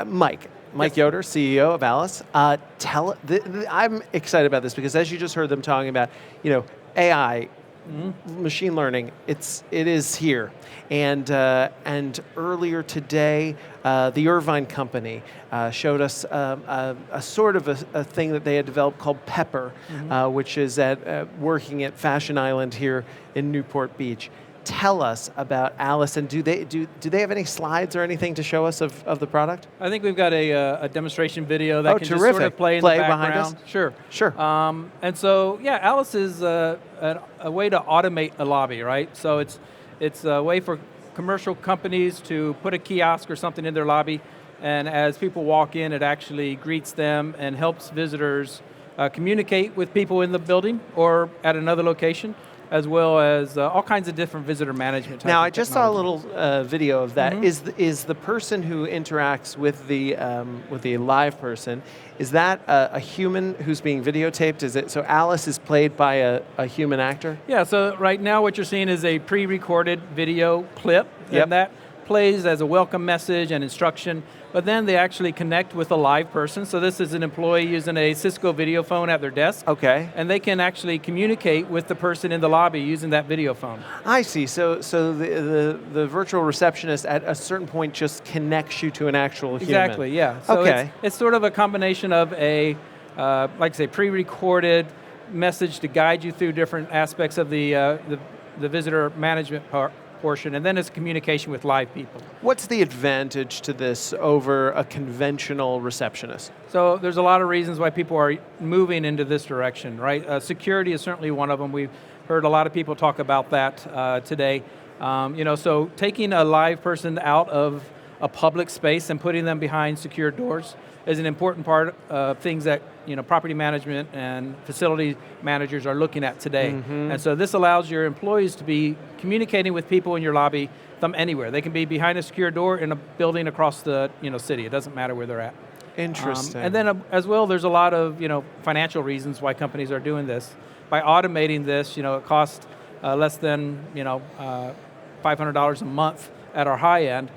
Mike Yoder, CEO of Alice. I'm excited about this because as you just heard them talking about, AI, machine learning, it is here. And earlier today, the Irvine Company showed us a sort of a thing that they had developed called Pepper, which is working at Fashion Island here in Newport Beach. Tell us about Alice, and do they have any slides or anything to show us of the product? I think we've got a demonstration video that can terrific. just sort of play in the background. Behind us? Sure. And so, Alice is a way to automate a lobby, right? So it's a way for commercial companies to put a kiosk or something in their lobby, and as people walk in, it actually greets them and helps visitors communicate with people in the building or at another location, as well as all kinds of different visitor management types. Now, I just saw a little video of that. Is the person who interacts with the live person, is that a human who's being videotaped? Is it so Alice is played by a human actor? Yeah. So right now, what you're seeing is a pre-recorded video clip, and that plays as a welcome message and instruction. But then they actually connect with a live person. So this is an employee using a Cisco video phone at their desk. Okay. And they can actually communicate with the person in the lobby using that video phone. I see. So the virtual receptionist at a certain point just connects you to an actual human. Exactly, yeah. So it's sort of a combination of a, like I say, pre-recorded message to guide you through different aspects of the visitor management portion, and then it's communication with live people. What's the advantage to this over a conventional receptionist? So there's a lot of reasons why people are moving into this direction, right? Security is certainly one of them. We've heard a lot of people talk about that today. So taking a live person out of a public space and putting them behind secure doors is an important part of things that property management and facility managers are looking at today. And so this allows your employees to be communicating with people in your lobby from anywhere. They can be behind a secure door in a building across the city. It doesn't matter where they're at. Interesting. And then as well, there's a lot of financial reasons why companies are doing this. By automating this, it costs less than $500 a month at our high end,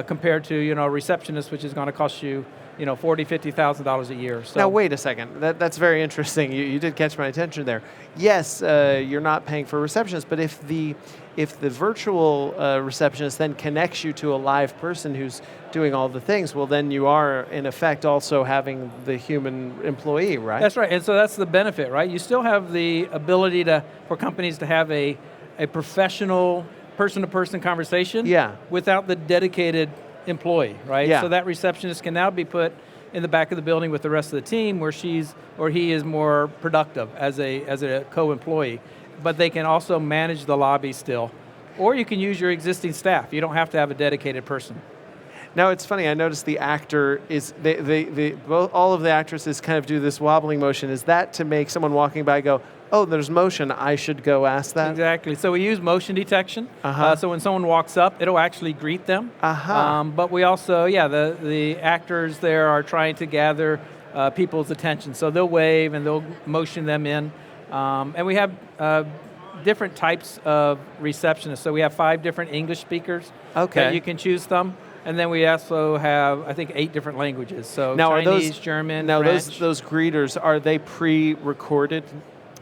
compared to a receptionist, which is going to cost you $40,000, $50,000 a year. So now wait a second. That's very interesting. You did catch my attention there. Yes, you're not paying for a receptionist, but if the virtual receptionist then connects you to a live person who's doing all the things, well, then you are in effect also having the human employee, right? That's right, and so that's the benefit, right? You still have the ability for companies to have a professional person-to-person conversation without the dedicated employee, right? Yeah. So that receptionist can now be put in the back of the building with the rest of the team where he is more productive as a co-employee. But they can also manage the lobby still. Or you can use your existing staff. You don't have to have a dedicated person. Now it's funny, I noticed the actor is, all of the actresses kind of do this wobbling motion. Is that to make someone walking by go, oh, there's motion, I should go ask that? Exactly, so we use motion detection. So when someone walks up, it'll actually greet them. But we also, the actors there are trying to gather people's attention. So they'll wave and they'll motion them in. And we have different types of receptionists. So we have 5 different English speakers that you can choose from. And then we also have, I think, 8 different languages. So now Chinese, German, French. Those greeters, are they pre-recorded?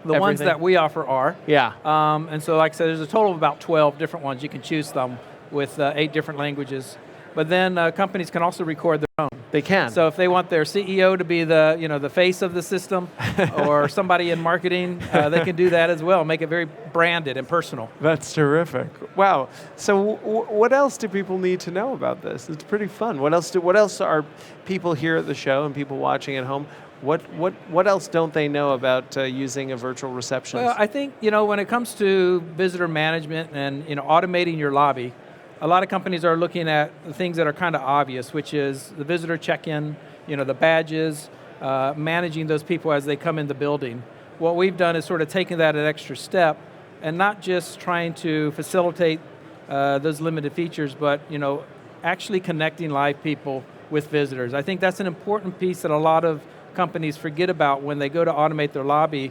The ones that we offer are. Yeah. And so, like I said, there's a total of about 12 different ones you can choose from with 8 different languages. But then companies can also record their own. They can. So if they want their CEO to be the face of the system, or somebody in marketing, they can do that as well. Make it very branded and personal. That's terrific. Wow. So what else do people need to know about this? It's pretty fun. What else are people here at the show and people watching at home? What else don't they know about using a virtual receptionist? Well, I think when it comes to visitor management and automating your lobby, a lot of companies are looking at the things that are kind of obvious, which is the visitor check-in, the badges, managing those people as they come in the building. What we've done is sort of taken that an extra step and not just trying to facilitate those limited features, but actually connecting live people with visitors. I think that's an important piece that a lot of companies forget about when they go to automate their lobby.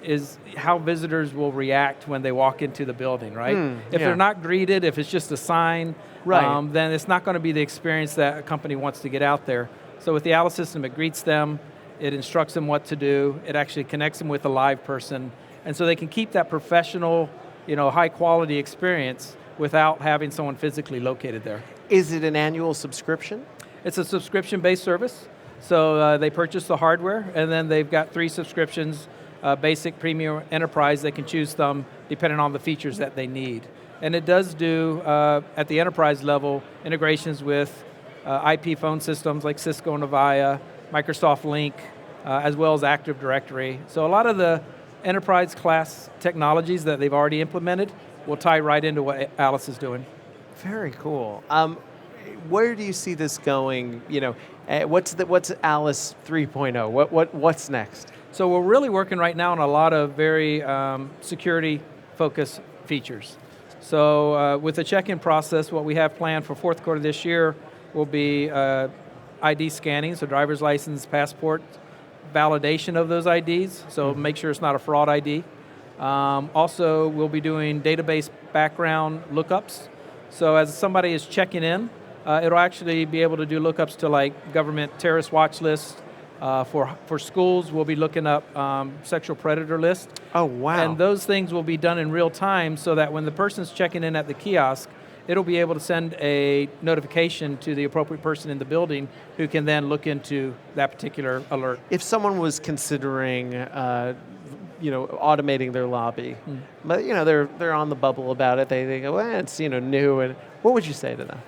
is how visitors will react when they walk into the building, right? If yeah. they're not greeted, if it's just a sign, Right. then it's not going to be the experience that a company wants to get out there. So with the Alice system, it greets them, it instructs them what to do, it actually connects them with a live person, and so they can keep that professional, high quality experience without having someone physically located there. Is it an annual subscription? It's a subscription-based service. So they purchase the hardware, and then they've got 3 subscriptions, basic, premium, enterprise. They can choose them depending on the features that they need. And it does do, at the enterprise level, integrations with IP phone systems like Cisco and Avaya, Microsoft Link, as well as Active Directory. So a lot of the enterprise class technologies that they've already implemented will tie right into what Alice is doing. Very cool. Where do you see this going? What's Alice 3.0? What's next? So we're really working right now on a lot of very security-focused features. So with the check-in process, what we have planned for fourth quarter this year will be ID scanning, so driver's license, passport, validation of those IDs, so make sure it's not a fraud ID. Also, we'll be doing database background lookups. So as somebody is checking in, it'll actually be able to do lookups to like government terrorist watch lists. For schools, we'll be looking up sexual predator list. Oh, wow. And those things will be done in real time so that when the person's checking in at the kiosk, it'll be able to send a notification to the appropriate person in the building who can then look into that particular alert. If someone was considering automating their lobby, but they're on the bubble about it, they go, well, it's new, and what would you say to them?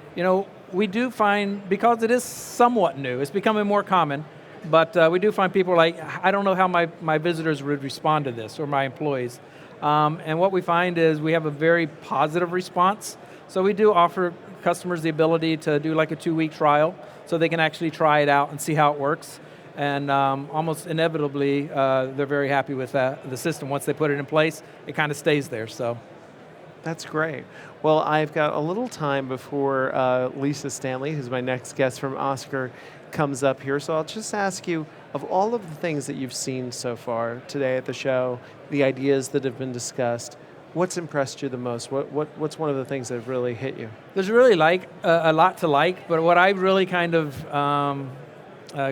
We do find, because it is somewhat new, it's becoming more common, but we do find people like, I don't know how my visitors would respond to this, or my employees. And what we find is we have a very positive response. So we do offer customers the ability to do like a 2-week trial, so they can actually try it out and see how it works. And almost inevitably, they're very happy with the system. Once they put it in place, it kind of stays there. So. That's great. Well, I've got a little time before Lisa Stanley, who's my next guest from Oscar, comes up here. So I'll just ask you, of all of the things that you've seen so far today at the show, the ideas that have been discussed, what's impressed you the most? What's one of the things that have really hit you? There's really a lot to like, but what I really kind of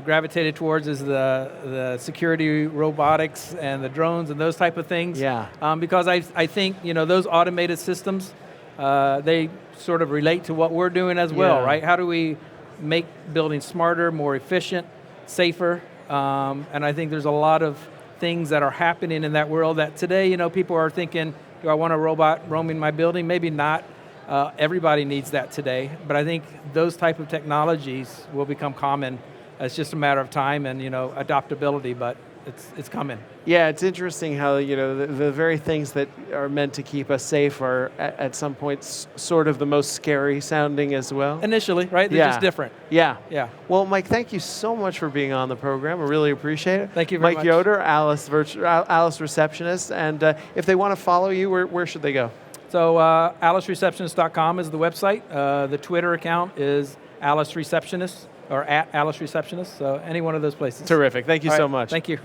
gravitated towards is the security robotics and the drones and those type of things. Yeah. Because I think those automated systems, they sort of relate to what we're doing as well, right? How do we make buildings smarter, more efficient, safer? And I think there's a lot of things that are happening in that world that today, people are thinking, do I want a robot roaming my building? Maybe not. Everybody needs that today, but I think those type of technologies will become common. It's just a matter of time and adaptability, but it's coming. Yeah, it's interesting how the very things that are meant to keep us safe are at some points sort of the most scary sounding as well. Initially, right? They're just different. Yeah. Yeah. Well, Mike, thank you so much for being on the program. I really appreciate it. Thank you very much. Mike Yoder, Alice Receptionist, and if they want to follow you, where should they go? So AliceReceptionist.com is the website. The Twitter account is Alice Receptionist, or @Alice Receptionist, so any one of those places. Terrific. Thank you so much. Thank you.